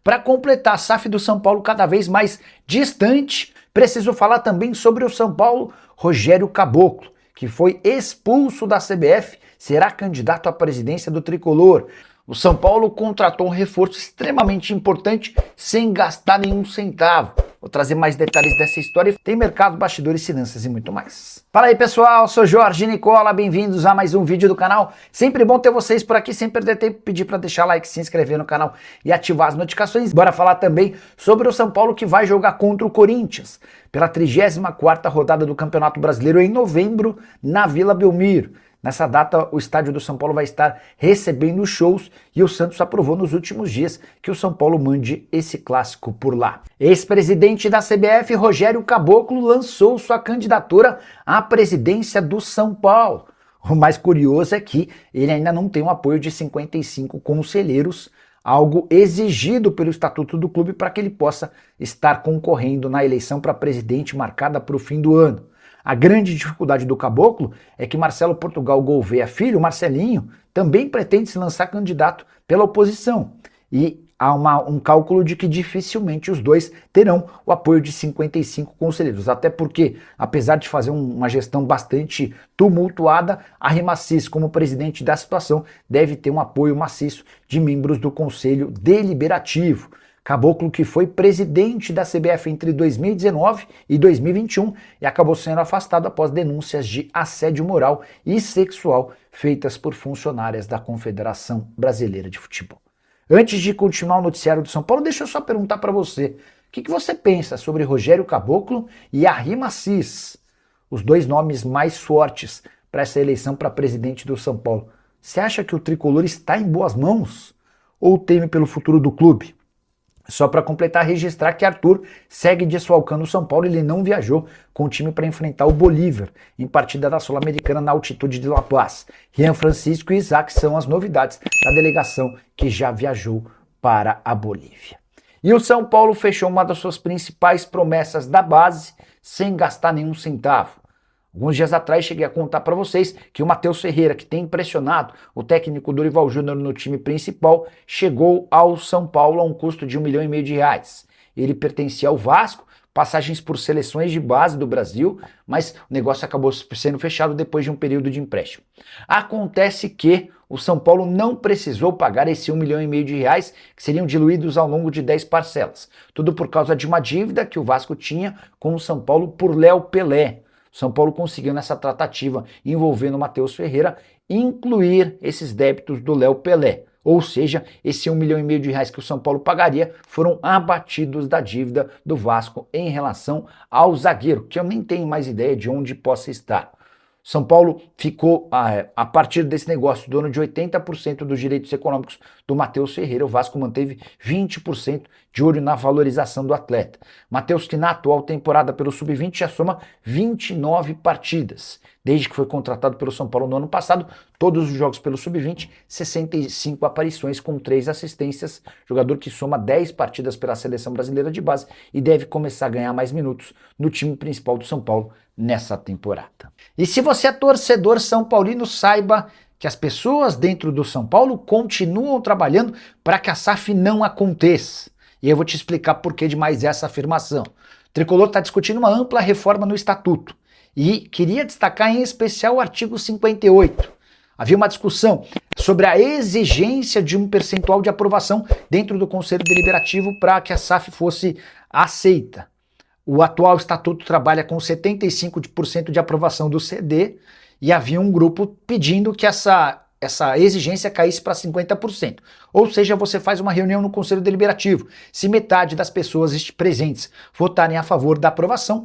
Para completar a SAF do São Paulo cada vez mais distante, preciso falar também sobre o São Paulo. Rogério Caboclo, que foi expulso da CBF, será candidato à presidência do Tricolor. O São Paulo contratou um reforço extremamente importante sem gastar nenhum centavo. Vou trazer mais detalhes dessa história. Tem mercado, bastidores, finanças e muito mais. Fala aí, pessoal, sou Jorge Nicola, bem-vindos a mais um vídeo do canal. Sempre bom ter vocês por aqui, sem perder tempo, pedir para deixar like, se inscrever no canal e ativar as notificações. Bora falar também sobre o São Paulo que vai jogar contra o Corinthians pela 34ª rodada do Campeonato Brasileiro em novembro na Vila Belmiro. Nessa data, o estádio do São Paulo vai estar recebendo shows e o Santos aprovou nos últimos dias que o São Paulo mande esse clássico por lá. Ex-presidente da CBF, Rogério Caboclo, lançou sua candidatura à presidência do São Paulo. O mais curioso é que ele ainda não tem o apoio de 55 conselheiros, algo exigido pelo estatuto do clube para que ele possa estar concorrendo na eleição para presidente marcada para o fim do ano. A grande dificuldade do Caboclo é que Marcelo Portugal Gouveia Filho, Marcelinho, também pretende se lançar candidato pela oposição. E há um cálculo de que dificilmente os dois terão o apoio de 55 conselheiros. Até porque, apesar de fazer uma gestão bastante tumultuada, a Rimacis, como presidente da situação, deve ter um apoio maciço de membros do Conselho Deliberativo. Caboclo, que foi presidente da CBF entre 2019 e 2021 e acabou sendo afastado após denúncias de assédio moral e sexual feitas por funcionárias da Confederação Brasileira de Futebol. Antes de continuar o noticiário do São Paulo, deixa eu só perguntar para você, o que você pensa sobre Rogério Caboclo e a Rimacis, os dois nomes mais fortes para essa eleição para presidente do São Paulo? Você acha que o tricolor está em boas mãos ou teme pelo futuro do clube? Só para completar, registrar que Arthur segue desfalcando o São Paulo. Ele não viajou com o time para enfrentar o Bolívar em partida da Sul-Americana na altitude de La Paz. Rian Francisco e Isaac são as novidades da delegação que já viajou para a Bolívia. E o São Paulo fechou uma das suas principais promessas da base sem gastar nenhum centavo. Alguns dias atrás cheguei a contar para vocês que o Matheus Ferreira, que tem impressionado o técnico Dorival Júnior no time principal, chegou ao São Paulo a um custo de R$1,5 milhão. Ele pertencia ao Vasco, passagens por seleções de base do Brasil, mas o negócio acabou sendo fechado depois de um período de empréstimo. Acontece que o São Paulo não precisou pagar esse R$1,5 milhão, que seriam diluídos ao longo de 10 parcelas. Tudo por causa de uma dívida que o Vasco tinha com o São Paulo por Léo Pelé. São Paulo conseguiu nessa tratativa envolvendo o Matheus Ferreira incluir esses débitos do Léo Pelé. Ou seja, esse R$1,5 milhão que o São Paulo pagaria foram abatidos da dívida do Vasco em relação ao zagueiro, que eu nem tenho mais ideia de onde possa estar. São Paulo ficou, a partir desse negócio, dono de 80% dos direitos econômicos do Matheus Ferreira. O Vasco manteve 20% de olho na valorização do atleta. Matheus, que na atual temporada pelo Sub-20 já soma 29 partidas. Desde que foi contratado pelo São Paulo no ano passado, todos os jogos pelo Sub-20, 65 aparições com 3 assistências. Jogador que soma 10 partidas pela Seleção Brasileira de Base e deve começar a ganhar mais minutos no time principal do São Paulo nessa temporada. E se você é torcedor são paulino, saiba que as pessoas dentro do São Paulo continuam trabalhando para que a SAF não aconteça. E eu vou te explicar por que de mais essa afirmação. O Tricolor está discutindo uma ampla reforma no Estatuto e queria destacar em especial o artigo 58. Havia uma discussão sobre a exigência de um percentual de aprovação dentro do Conselho Deliberativo para que a SAF fosse aceita. O atual estatuto trabalha com 75% de aprovação do CD e havia um grupo pedindo que essa exigência caísse para 50%. Ou seja, você faz uma reunião no Conselho Deliberativo. Se metade das pessoas presentes votarem a favor da aprovação,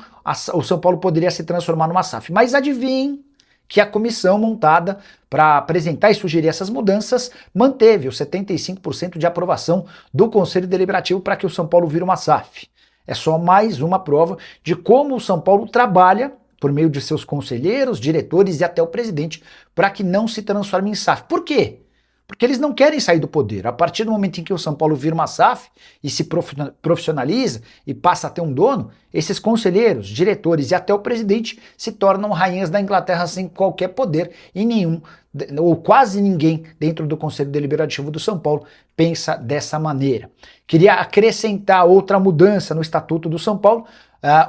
o São Paulo poderia se transformar numa SAF. Mas adivinhem que a comissão montada para apresentar e sugerir essas mudanças manteve os 75% de aprovação do Conselho Deliberativo para que o São Paulo vire uma SAF. É só mais uma prova de como o São Paulo trabalha por meio de seus conselheiros, diretores e até o presidente para que não se transforme em SAF. Por quê? porque eles não querem sair do poder. A partir do momento em que o São Paulo vira uma SAF e se profissionaliza e passa a ter um dono, esses conselheiros, diretores e até o presidente se tornam rainhas da Inglaterra sem qualquer poder e nenhum, ou quase ninguém dentro do Conselho Deliberativo do São Paulo pensa dessa maneira. Queria acrescentar outra mudança no Estatuto do São Paulo.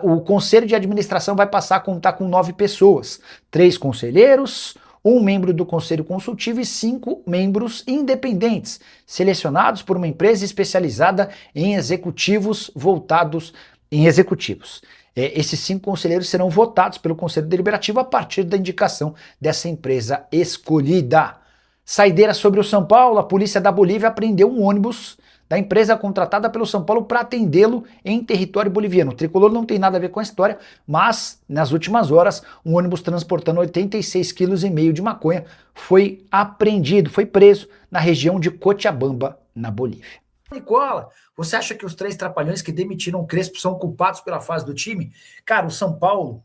O Conselho de Administração vai passar a contar com 9 pessoas, 3 conselheiros, 1 membro do Conselho Consultivo e 5 membros independentes, selecionados por uma empresa especializada em executivos voltados em executivos. Esses 5 conselheiros serão votados pelo Conselho Deliberativo a partir da indicação dessa empresa escolhida. Saideira sobre o São Paulo, a polícia da Bolívia apreendeu um ônibus da empresa contratada pelo São Paulo para atendê-lo em território boliviano. O tricolor não tem nada a ver com a história, mas nas últimas horas, um ônibus transportando 86,5 kg de maconha foi apreendido, foi preso na região de Cochabamba, na Bolívia. Nicola, você acha que os 3 trapalhões que demitiram o Crespo são culpados pela fase do time? Cara, o São Paulo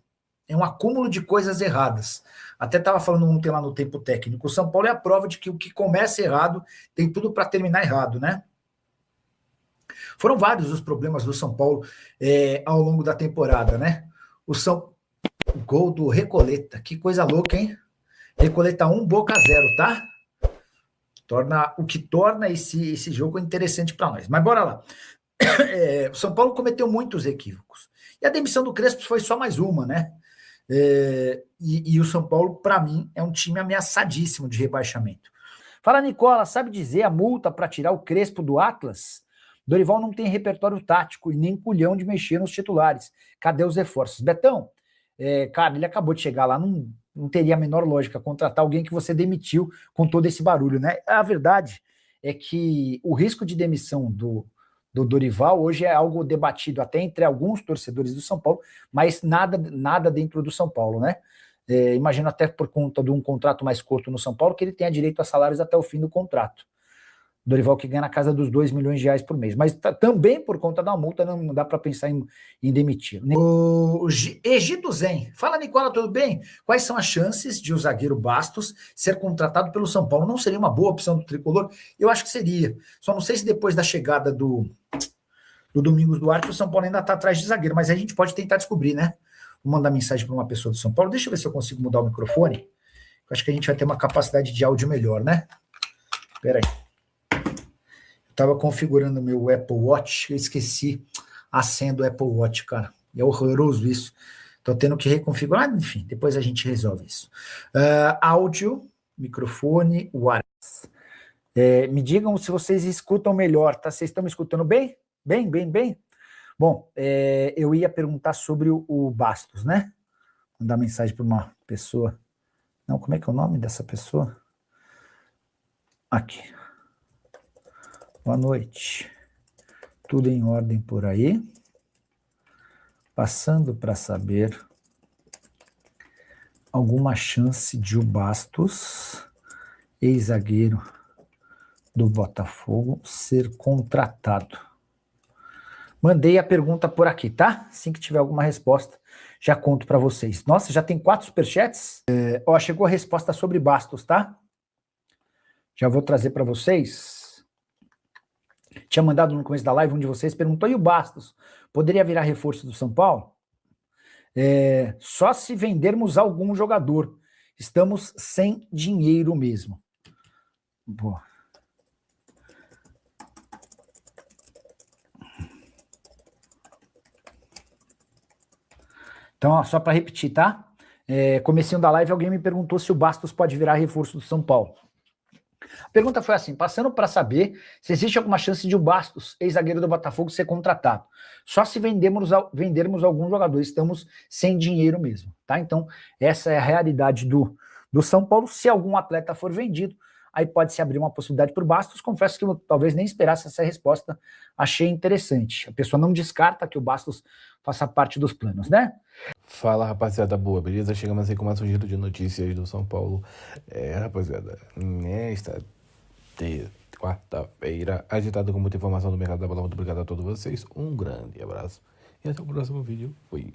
é um acúmulo de coisas erradas. Até estava falando ontem lá no Tempo Técnico. O São Paulo é a prova de que o que começa errado tem tudo para terminar errado, né? Foram vários os problemas do São Paulo ao longo da temporada, né? O gol do Recoleta, que coisa louca, hein? Recoleta 1, Boca 0, tá? O que torna esse jogo interessante para nós. Mas bora lá. O São Paulo cometeu muitos equívocos. E a demissão do Crespo foi só mais uma, né? E o São Paulo, para mim, é um time ameaçadíssimo de rebaixamento. Fala, Nicola, sabe dizer a multa para tirar o Crespo do Atlas? Dorival não tem repertório tático e nem culhão de mexer nos titulares. Cadê os reforços? Betão, cara, ele acabou de chegar lá, não teria a menor lógica contratar alguém que você demitiu com todo esse barulho, né? A verdade é que o risco de demissão do Dorival hoje é algo debatido até entre alguns torcedores do São Paulo, mas nada dentro do São Paulo, né? Imagino até por conta de um contrato mais curto no São Paulo que ele tenha direito a salários até o fim do contrato. Dorival que ganha na casa dos 2 milhões de reais por mês, mas também por conta da multa não dá para pensar em demitir. O Egito Zen, fala, Nicola, tudo bem? Quais são as chances de o zagueiro Bastos ser contratado pelo São Paulo? Não seria uma boa opção do tricolor? Eu acho que seria, só não sei se depois da chegada do Domingos Duarte o São Paulo ainda está atrás de zagueiro, mas a gente pode tentar descobrir, né? Vou mandar mensagem para uma pessoa do São Paulo, deixa eu ver se eu consigo mudar o microfone, eu acho que a gente vai ter uma capacidade de áudio melhor, né? Espera aí. Tava configurando o meu Apple Watch, eu esqueci a senha do Apple Watch, cara. É horroroso isso. Tô tendo que reconfigurar, enfim, depois a gente resolve isso. Áudio, microfone, wireless. Me digam se vocês escutam melhor, tá? Vocês estão me escutando bem? Bem? Bom, eu ia perguntar sobre o Bastos, né? Vou mandar mensagem para uma pessoa. Não, como é que é o nome dessa pessoa? Aqui. Boa noite. Tudo em ordem por aí? Passando para saber alguma chance de o Bastos, ex-zagueiro do Botafogo, ser contratado. Mandei a pergunta por aqui, tá? Assim que tiver alguma resposta, já conto para vocês. Nossa, já tem 4 superchats? Chegou a resposta sobre Bastos, tá? Já vou trazer para vocês. Tinha mandado no começo da live um de vocês, perguntou, e o Bastos? Poderia virar reforço do São Paulo? Só se vendermos algum jogador. Estamos sem dinheiro mesmo. Boa. Então, ó, só para repetir, tá? Comecinho da live, alguém me perguntou se o Bastos pode virar reforço do São Paulo. A pergunta foi assim, passando para saber se existe alguma chance de o Bastos, ex-zagueiro do Botafogo, ser contratado. Só se vendermos algum jogador, estamos sem dinheiro mesmo, tá? Então, essa é a realidade do São Paulo. Se algum atleta for vendido, aí pode se abrir uma possibilidade para o Bastos. Confesso que eu talvez nem esperasse essa resposta, achei interessante. A pessoa não descarta que o Bastos faça parte dos planos, né? Fala, rapaziada boa, beleza? Chegamos aí com mais um giro de notícias do São Paulo. Rapaziada, nesta quarta-feira, agitado com muita informação do mercado da bola. Muito obrigado a todos vocês, um grande abraço e até o próximo vídeo. Fui.